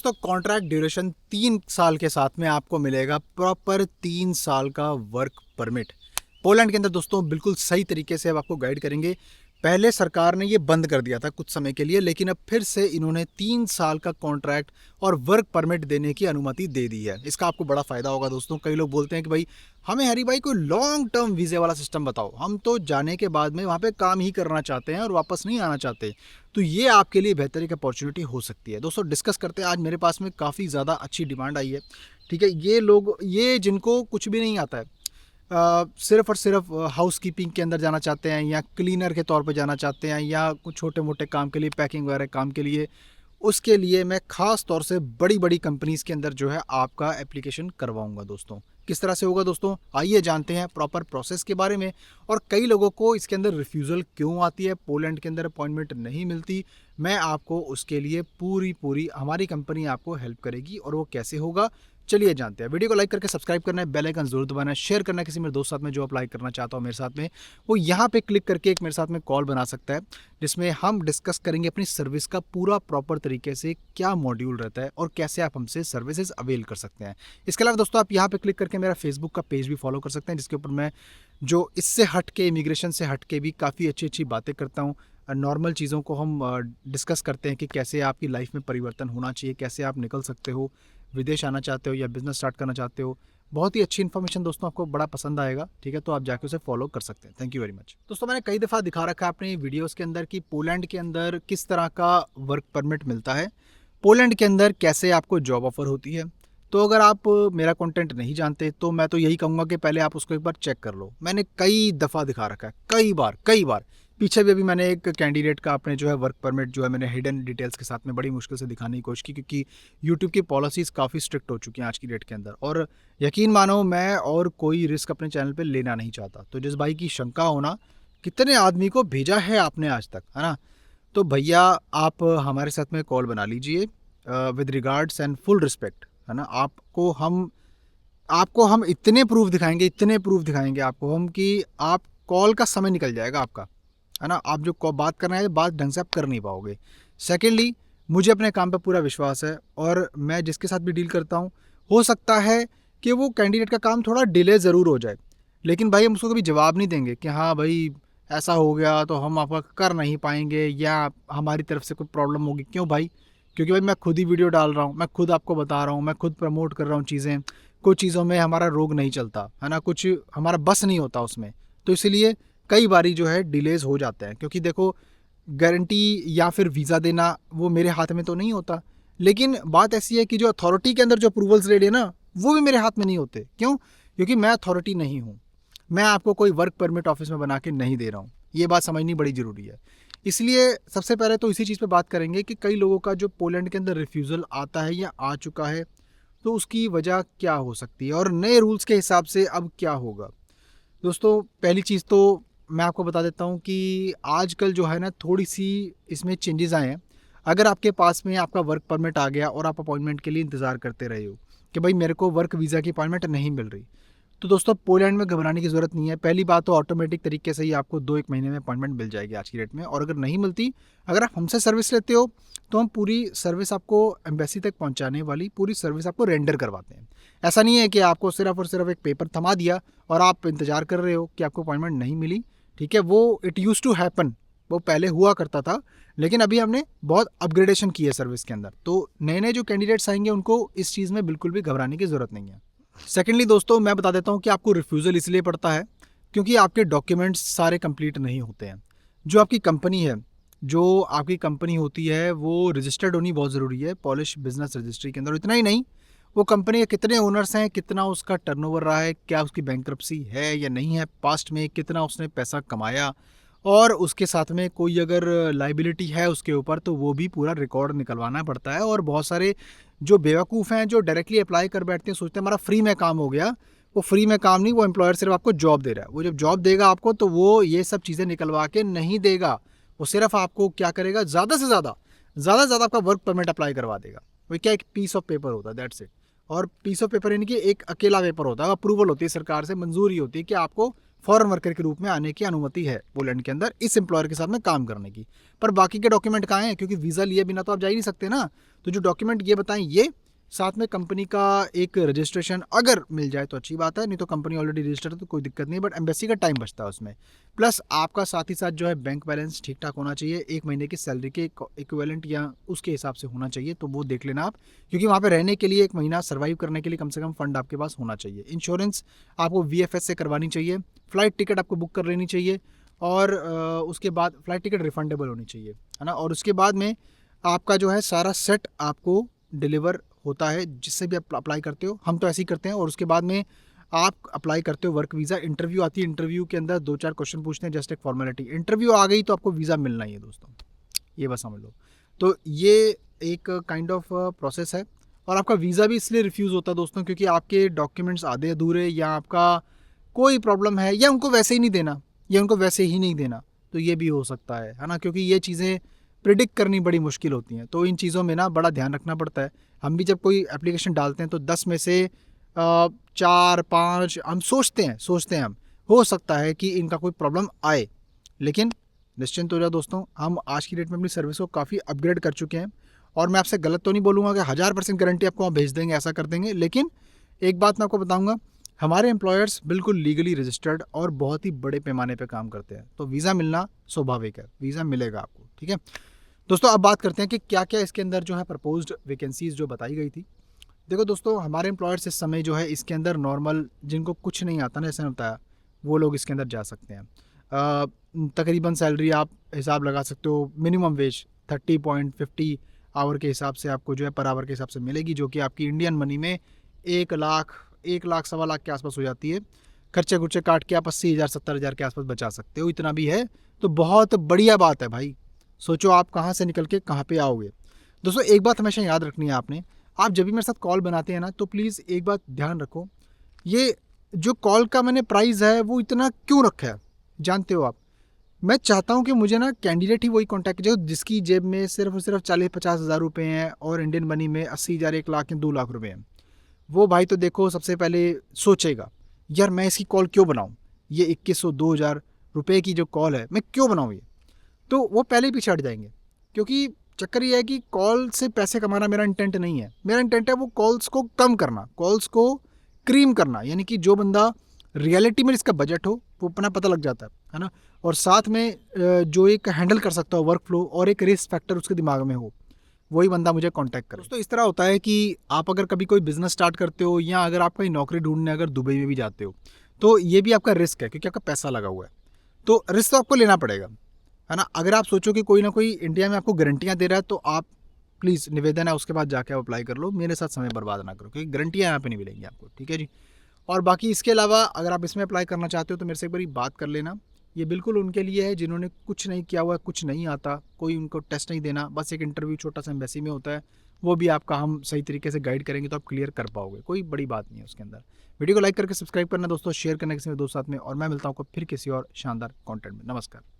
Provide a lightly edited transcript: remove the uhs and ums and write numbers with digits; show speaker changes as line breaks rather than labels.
तो contract duration 3 साल के साथ में आपको मिलेगा प्रॉपर 3 साल का वर्क परमिट पोलैंड के अंदर। दोस्तों बिल्कुल सही तरीके से अब आपको गाइड करेंगे। पहले सरकार ने ये बंद कर दिया था कुछ समय के लिए, लेकिन अब फिर से इन्होंने 3 साल का कॉन्ट्रैक्ट और वर्क परमिट देने की अनुमति दे दी है। इसका आपको बड़ा फायदा होगा दोस्तों। कई लोग बोलते हैं कि भाई हमें हरी भाई कोई लॉन्ग टर्म वीजे वाला सिस्टम बताओ, हम तो जाने के बाद में वहाँ पे काम ही करना चाहते हैं और वापस नहीं आना चाहते। तो ये आपके लिए बेहतर एक अपॉर्चुनिटी हो सकती है। दोस्तों डिस्कस करते हैं। आज मेरे पास में काफ़ी ज़्यादा अच्छी डिमांड आई है। ठीक है, ये लोग ये जिनको कुछ भी नहीं आता है, सिर्फ और सिर्फ हाउस कीपिंग के अंदर जाना चाहते हैं या क्लीनर के तौर पे जाना चाहते हैं या कुछ छोटे मोटे काम के लिए, पैकिंग वगैरह काम के लिए, उसके लिए मैं ख़ास तौर से बड़ी बड़ी कंपनीज़ के अंदर जो है आपका एप्लीकेशन करवाऊंगा। दोस्तों किस तरह से होगा दोस्तों, आइए जानते हैं प्रॉपर प्रोसेस के बारे में। और कई लोगों को इसके अंदर रिफ्यूज़ल क्यों आती है, पोलैंड के अंदर अपॉइंटमेंट नहीं मिलती, मैं आपको उसके लिए पूरी हमारी कंपनी आपको हेल्प करेगी। और वो कैसे होगा चलिए जानते हैं। वीडियो को लाइक करके सब्सक्राइब करना है, बेल आइकन जरूर दबाना है, शेयर करना है किसी मेरे दोस्त साथ में जो अप्लाई करना चाहता हो मेरे साथ में, वो यहाँ पे क्लिक करके एक मेरे साथ में कॉल बना सकता है, जिसमें हम डिस्कस करेंगे अपनी सर्विस का पूरा प्रॉपर तरीके से क्या मॉड्यूल रहता है और कैसे आप हमसे सर्विसेज अवेल कर सकते हैं। इसके अलावा दोस्तों आप यहाँ पे क्लिक करके मेरा फेसबुक का पेज भी फॉलो कर सकते हैं, जिसके ऊपर मैं जो इससे हट के, इमिग्रेशन से हट के भी काफ़ी अच्छी अच्छी बातें करता हूँ। नॉर्मल चीज़ों को हम डिस्कस करते हैं कि कैसे आपकी लाइफ में परिवर्तन होना चाहिए, कैसे आप निकल सकते हो, विदेश आना चाहते हो या बिजनेस स्टार्ट करना चाहते हो। बहुत ही अच्छी इन्फॉर्मेशन दोस्तों, आपको बड़ा पसंद आएगा। ठीक है, तो आप जाके उसे फॉलो कर सकते हैं। Thank you very much. दोस्तों मैंने कई दफ़ा दिखा रखा है अपने वीडियोस के अंदर कि पोलैंड के अंदर किस तरह का वर्क परमिट मिलता है, पोलैंड के अंदर कैसे आपको जॉब ऑफर होती है। तो अगर आप मेरा कंटेंट नहीं जानते तो मैं तो यही कहूँगा कि पहले आप उसको एक बार चेक कर लो। मैंने कई दफ़ा दिखा रखा है, कई बार। पीछे भी अभी मैंने एक कैंडिडेट का अपने जो है वर्क परमिट जो है मैंने हिडन डिटेल्स के साथ में बड़ी मुश्किल से दिखाने की कोशिश की, क्योंकि यूट्यूब की पॉलिसीज़ काफ़ी स्ट्रिक्ट हो चुकी हैं आज की डेट के अंदर। और यकीन मानो मैं और कोई रिस्क अपने चैनल पे लेना नहीं चाहता। तो जिस भाई की शंका होना कितने आदमी को भेजा है आपने आज तक, है ना, तो भैया आप हमारे साथ में कॉल बना लीजिए with regards and full respect, है ना। आपको हम इतने प्रूफ दिखाएंगे आपको हम कि आप कॉल का समय निकल जाएगा आपका, है ना। आप जो बात करना है बात ढंग से आप कर नहीं पाओगे। सेकेंडली, मुझे अपने काम पर पूरा विश्वास है और मैं जिसके साथ भी डील करता हूँ, हो सकता है कि वो कैंडिडेट का काम थोड़ा डिले ज़रूर हो जाए, लेकिन भाई हम उसको कभी जवाब नहीं देंगे कि हाँ भाई ऐसा हो गया तो हम आपका कर नहीं पाएंगे या हमारी तरफ से कोई प्रॉब्लम होगी। क्यों भाई? क्योंकि भाई मैं खुद ही वीडियो डाल रहा हूँ, मैं खुद आपको बता रहा हूँ, मैं खुद प्रमोट कर रहा हूँ चीज़ें। कुछ चीज़ों में हमारा रोग नहीं चलता, है ना, कुछ हमारा बस नहीं होता उसमें। तो इसीलिए कई बारी जो है डिलेज़ हो जाते हैं, क्योंकि देखो गारंटी या फिर वीज़ा देना वो मेरे हाथ में तो नहीं होता, लेकिन बात ऐसी है कि जो अथॉरिटी के अंदर जो अप्रूवल्स रेडी है ना, वो भी मेरे हाथ में नहीं होते। क्यों? क्योंकि मैं अथॉरिटी नहीं हूँ। मैं आपको कोई वर्क परमिट ऑफिस में बना के नहीं दे रहा हूँ, ये बात समझनी बड़ी ज़रूरी है। इसलिए सबसे पहले तो इसी चीज़ पे बात करेंगे कि कई लोगों का जो पोलैंड के अंदर रिफ्यूज़ल आता है या आ चुका है, तो उसकी वजह क्या हो सकती है और नए रूल्स के हिसाब से अब क्या होगा। दोस्तों पहली चीज़ तो मैं आपको बता देता हूँ कि आजकल जो है ना थोड़ी सी इसमें चेंजेस आए हैं। अगर आपके पास में आपका वर्क परमिट आ गया और आप अपॉइंटमेंट के लिए इंतज़ार करते रहे हो कि भाई मेरे को वर्क वीज़ा की अपॉइंटमेंट नहीं मिल रही, तो दोस्तों पोलैंड में घबराने की ज़रूरत नहीं है। पहली बात तो ऑटोमेटिक तरीके से ही आपको 2-1 महीने में अपॉइंटमेंट मिल जाएगी आज की डेट में। और अगर नहीं मिलती, अगर आप हमसे सर्विस लेते हो, तो हम पूरी सर्विस आपको एम्बेसी तक पहुंचाने वाली पूरी सर्विस आपको रेंडर करवाते हैं। ऐसा नहीं है कि आपको सिर्फ और सिर्फ एक पेपर थमा दिया और आप इंतज़ार कर रहे हो कि आपको अपॉइंटमेंट नहीं मिली। ठीक है, वो इट यूज़ टू हैपन, वो पहले हुआ करता था, लेकिन अभी हमने बहुत अपग्रेडेशन की है सर्विस के अंदर। तो नए नए जो कैंडिडेट्स आएंगे उनको इस चीज़ में बिल्कुल भी घबराने की ज़रूरत नहीं है। सेकेंडली दोस्तों मैं बता देता हूँ कि आपको रिफ्यूज़ल इसलिए पड़ता है क्योंकि आपके डॉक्यूमेंट्स सारे कंप्लीट नहीं होते हैं। जो आपकी कंपनी है, जो आपकी कंपनी होती है वो रजिस्टर्ड होनी बहुत ज़रूरी है पॉलिश बिजनेस रजिस्ट्री के अंदर। इतना ही नहीं, वो कंपनी के कितने ओनर्स हैं, कितना उसका टर्नओवर रहा है, क्या उसकी बैंक्रप्सी है या नहीं है, पास्ट में कितना उसने पैसा कमाया, और उसके साथ में कोई अगर लाइबिलिटी है उसके ऊपर तो वो भी पूरा रिकॉर्ड निकलवाना पड़ता है। और बहुत सारे जो बेवकूफ़ हैं जो डायरेक्टली अप्लाई कर बैठते हैं, सोचते हैं हमारा फ्री में काम हो गया। वो फ्री में काम नहीं, वो एम्प्लॉयर सिर्फ आपको जॉब दे रहा है। वो जब जॉब देगा आपको तो वो ये सब चीज़ें निकलवा के नहीं देगा। वो सिर्फ आपको क्या करेगा, ज़्यादा से ज़्यादा आपका वर्क परमिट अप्लाई करवा देगा। वो क्या एक पीस ऑफ पेपर होता है, दैट्स इट। और पीस ऑफ पेपर यानी कि एक अकेला पेपर होता है, अप्रूवल होती है सरकार से, मंजूरी होती है कि आपको फॉरेन वर्कर के रूप में आने की अनुमति है पोलैंड के अंदर इस एम्प्लॉयर के साथ में काम करने की। पर बाकी के डॉक्यूमेंट कहाँ हैं, क्योंकि वीज़ा लिए बिना तो आप जा ही नहीं सकते ना। तो जो डॉक्यूमेंट ये बताएं, ये साथ में कंपनी का एक रजिस्ट्रेशन अगर मिल जाए तो अच्छी बात है, नहीं तो कंपनी ऑलरेडी रजिस्टर्ड है तो कोई दिक्कत नहीं, बट एम्बेसी का टाइम बचता है उसमें। प्लस आपका साथ ही साथ जो है बैंक बैलेंस ठीक ठाक होना चाहिए, 1 महीने की सैलरी के इक्विवेलेंट या उसके हिसाब से होना चाहिए, तो वो देख लेना आप, क्योंकि वहाँ पे रहने के लिए 1 महीना सर्वाइव करने के लिए कम से कम फंड आपके पास होना चाहिए। इंश्योरेंस आपको VFS से करवानी चाहिए, फ्लाइट टिकट आपको बुक कर लेनी चाहिए, और उसके बाद फ्लाइट टिकट रिफंडेबल होनी चाहिए, है ना। और उसके बाद में आपका जो है सारा सेट आपको डिलीवर होता है जिससे भी आप अप्लाई करते हो, हम तो ऐसे ही करते हैं। और उसके बाद में आप अप्लाई करते हो वर्क वीज़ा, इंटरव्यू आती है, इंटरव्यू के अंदर 2-4 क्वेश्चन पूछते हैं, जस्ट एक फॉर्मेलिटी। इंटरव्यू आ गई तो आपको वीज़ा मिलना ही है दोस्तों, ये बस समझ लो। तो ये एक काइंड ऑफ प्रोसेस है। और आपका वीज़ा भी इसलिए रिफ्यूज़ होता है दोस्तों क्योंकि आपके डॉक्यूमेंट्स आधे अधूरे, या आपका कोई प्रॉब्लम है, या उनको वैसे ही नहीं देना, या उनको वैसे ही नहीं देना, तो ये भी हो सकता है ना। क्योंकि ये चीज़ें प्रिडिक्ट करनी बड़ी मुश्किल होती हैं, तो इन चीज़ों में ना बड़ा ध्यान रखना पड़ता है। हम भी जब कोई एप्लीकेशन डालते हैं तो 10 में से 4-5 हम सोचते हैं हम, हो सकता है कि इनका कोई प्रॉब्लम आए, लेकिन निश्चिंत हो जाओ दोस्तों, हम आज की डेट में अपनी सर्विस को काफ़ी अपग्रेड कर चुके हैं। और मैं आपसे गलत तो नहीं बोलूँगा कि 1000% गारंटी आपको वहाँ भेज देंगे, ऐसा कर देंगे, लेकिन एक बात मैं आपको बताऊँगा, हमारे एम्प्लॉयर्स बिल्कुल लीगली रजिस्टर्ड और बहुत ही बड़े पैमाने पे काम करते हैं, तो वीज़ा मिलना स्वाभाविक है, वीज़ा मिलेगा आपको, ठीक है दोस्तों। अब बात करते हैं कि क्या क्या इसके अंदर जो है प्रपोज्ड वैकेंसीज़ जो बताई गई थी। देखो दोस्तों, हमारे एम्प्लॉयर्स इस समय जो है इसके अंदर नॉर्मल जिनको कुछ नहीं आता ना, ऐसा नहीं बताया, वो लोग इसके अंदर जा सकते हैं। तकरीबन सैलरी आप हिसाब लगा सकते हो, मिनिमम वेज 30.50 आवर के हिसाब से आपको जो है पर आवर के हिसाब से मिलेगी, जो कि आपकी इंडियन मनी में 1 लाख सवा लाख के आसपास हो जाती है। खर्चे खुर्चे काट के आप 80,000 70,000 के आसपास बचा सकते हो, इतना भी है तो बहुत बढ़िया बात है भाई। सोचो आप कहाँ से निकल के कहाँ पे आओगे। दोस्तों एक बात हमेशा याद रखनी है आपने, आप जब भी मेरे साथ कॉल बनाते हैं ना, तो प्लीज़ एक बात ध्यान रखो, ये जो कॉल का मैंने प्राइस है वो इतना क्यों रखा है जानते हो आप? मैं चाहता हूँ कि मुझे ना कैंडिडेट ही वही कॉन्टैक्ट जो जिसकी जेब में सिर्फ और सिर्फ 40-50 हज़ार रुपये हैं और इंडियन मनी में 80,000 1 लाख या 2 लाख रुपये हैं। वो भाई तो देखो सबसे पहले सोचेगा, यार मैं इसकी कॉल क्यों बनाऊँ, ये 2100-2000 रुपये की जो कॉल है मैं क्यों बनाऊँ ये, तो वो पहले ही पीछे हट जाएंगे। क्योंकि चक्कर ये है कि कॉल से पैसे कमाना मेरा इंटेंट नहीं है, मेरा इंटेंट है वो कॉल्स को कम करना, कॉल्स को क्रीम करना, यानी कि जो बंदा रियलिटी में इसका बजट हो वो अपना पता लग जाता है ना, और साथ में जो एक हैंडल कर सकता हो वर्क फ्लो और एक रिस्क फैक्टर उसके दिमाग में हो, वही बंदा मुझे कांटेक्ट करे। दोस्तों इस तरह होता है कि आप अगर कभी कोई बिजनेस स्टार्ट करते हो, या अगर आप कहीं नौकरी ढूंढने अगर दुबई में भी जाते हो, तो ये भी आपका रिस्क है क्योंकि आपका पैसा लगा हुआ है, तो रिस्क तो आपको लेना पड़ेगा, है ना। अगर आप सोचो कि कोई ना कोई इंडिया में आपको गारंटियाँ दे रहा है, तो आप प्लीज़ निवेदन है उसके बाद जाके आप अप्लाई कर लो, मेरे साथ समय बर्बाद ना करो, क्योंकि गारंटियाँ यहाँ पे नहीं मिलेंगी आपको, ठीक है जी। और बाकी इसके अलावा अगर आप इसमें अप्लाई करना चाहते हो तो मेरे से एक बारी बात कर लेना। ये बिल्कुल उनके लिए है जिन्होंने कुछ नहीं किया हुआ है, कुछ नहीं आता, कोई उनको टेस्ट नहीं देना, बस एक इंटरव्यू छोटा सा एम्बेसी में होता है, वो भी आपका हम सही तरीके से गाइड करेंगे तो आप क्लियर कर पाओगे, कोई बड़ी बात नहीं है उसके अंदर। वीडियो को लाइक करके सब्सक्राइब करना दोस्तों, शेयर करना किसी दोस्त साथ में, और मैं मिलता हूँ आपको फिर किसी और शानदार कॉन्टेंट में। नमस्कार।